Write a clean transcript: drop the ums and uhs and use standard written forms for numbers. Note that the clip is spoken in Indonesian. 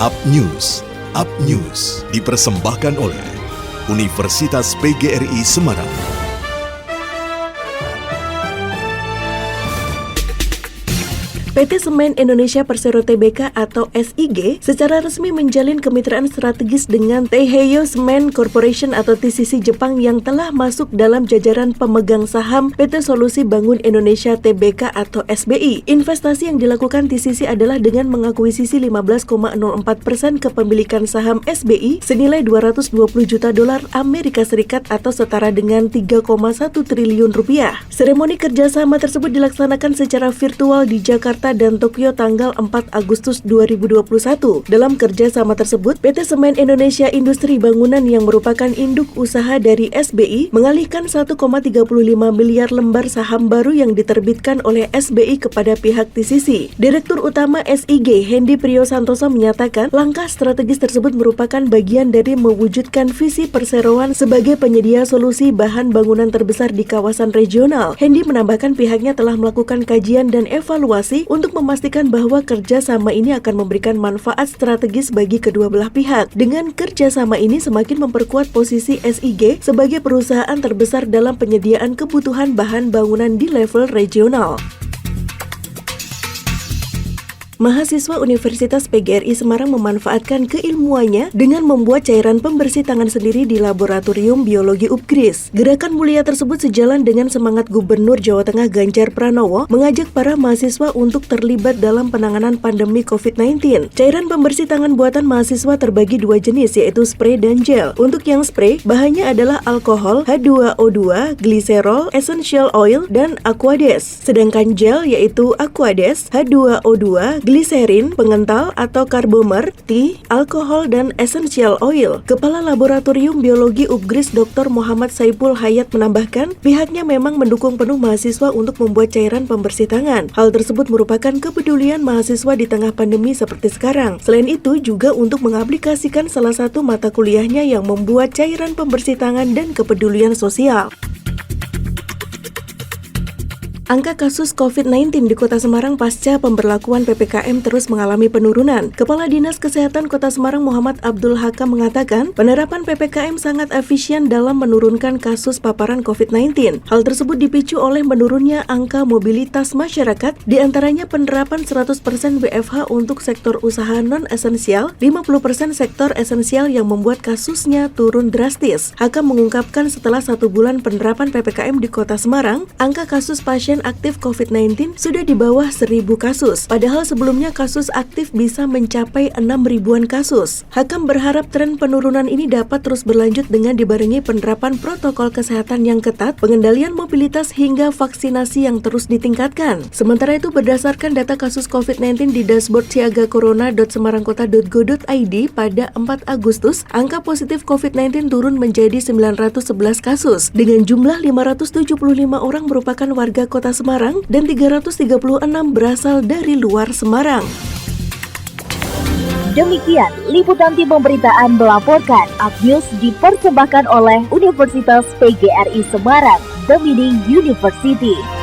Up News dipersembahkan oleh Universitas PGRI Semarang. PT Semen Indonesia Persero Tbk atau SIG secara resmi menjalin kemitraan strategis dengan Teiheyo Semen Corporation atau TCC Jepang yang telah masuk dalam jajaran pemegang saham PT Solusi Bangun Indonesia Tbk atau SBI. Investasi yang dilakukan TCC adalah dengan mengakuisisi 15,04% kepemilikan saham SBI senilai 220 juta dolar Amerika Serikat atau setara dengan 3,1 triliun rupiah. Seremoni kerjasama tersebut dilaksanakan secara virtual di Jakarta dan Tokyo tanggal 4 Agustus 2021. Dalam kerjasama tersebut, PT Semen Indonesia Industri Bangunan yang merupakan induk usaha dari SBI mengalihkan 1,35 miliar lembar saham baru yang diterbitkan oleh SBI kepada pihak TCC. Direktur Utama SIG, Hendy Priyosantoso menyatakan langkah strategis tersebut merupakan bagian dari mewujudkan visi perseroan sebagai penyedia solusi bahan bangunan terbesar di kawasan regional. Hendy menambahkan pihaknya telah melakukan kajian dan evaluasi untuk memastikan bahwa kerjasama ini akan memberikan manfaat strategis bagi kedua belah pihak. Dengan kerjasama ini semakin memperkuat posisi SIG sebagai perusahaan terbesar dalam penyediaan kebutuhan bahan bangunan di level regional. Mahasiswa Universitas PGRI Semarang memanfaatkan keilmuannya dengan membuat cairan pembersih tangan sendiri di Laboratorium Biologi UPGRIS. Gerakan mulia tersebut sejalan dengan semangat Gubernur Jawa Tengah Ganjar Pranowo mengajak para mahasiswa untuk terlibat dalam penanganan pandemi COVID-19. Cairan pembersih tangan buatan mahasiswa terbagi dua jenis, yaitu spray dan gel. Untuk yang spray, bahannya adalah alkohol, H2O2, gliserol, essential oil, dan aquades. Sedangkan gel yaitu aquades, H2O2, gliserin, pengental atau karbomer, tea, alkohol, dan essential oil. Kepala Laboratorium Biologi UPGRIS Dr. Muhammad Saipul Hayat menambahkan, pihaknya memang mendukung penuh mahasiswa untuk membuat cairan pembersih tangan. Hal tersebut merupakan kepedulian mahasiswa di tengah pandemi seperti sekarang. Selain itu, juga untuk mengaplikasikan salah satu mata kuliahnya yang membuat cairan pembersih tangan dan kepedulian sosial. Angka kasus COVID-19 di Kota Semarang pasca pemberlakuan PPKM terus mengalami penurunan. Kepala Dinas Kesehatan Kota Semarang Muhammad Abdul Hakam mengatakan, penerapan PPKM sangat efisien dalam menurunkan kasus paparan COVID-19. Hal tersebut dipicu oleh menurunnya angka mobilitas masyarakat, diantaranya penerapan 100% WFH untuk sektor usaha non-esensial, 50% sektor esensial yang membuat kasusnya turun drastis. Hakam mengungkapkan setelah 1 bulan penerapan PPKM di Kota Semarang, angka kasus pasien aktif COVID-19 sudah di bawah 1.000 kasus. Padahal sebelumnya kasus aktif bisa mencapai 6 ribuan kasus. Hakam berharap tren penurunan ini dapat terus berlanjut dengan dibarengi penerapan protokol kesehatan yang ketat, pengendalian mobilitas hingga vaksinasi yang terus ditingkatkan. Sementara itu berdasarkan data kasus COVID-19 di dashboard siagacorona.semarangkota.go.id pada 4 Agustus, angka positif COVID-19 turun menjadi 911 kasus. Dengan jumlah 575 orang merupakan warga Kota Semarang dan 336 berasal dari luar Semarang. Demikian liputan tim pemberitaan melaporkan. Up News dipersembahkan oleh Universitas PGRI Semarang, The Meaning University.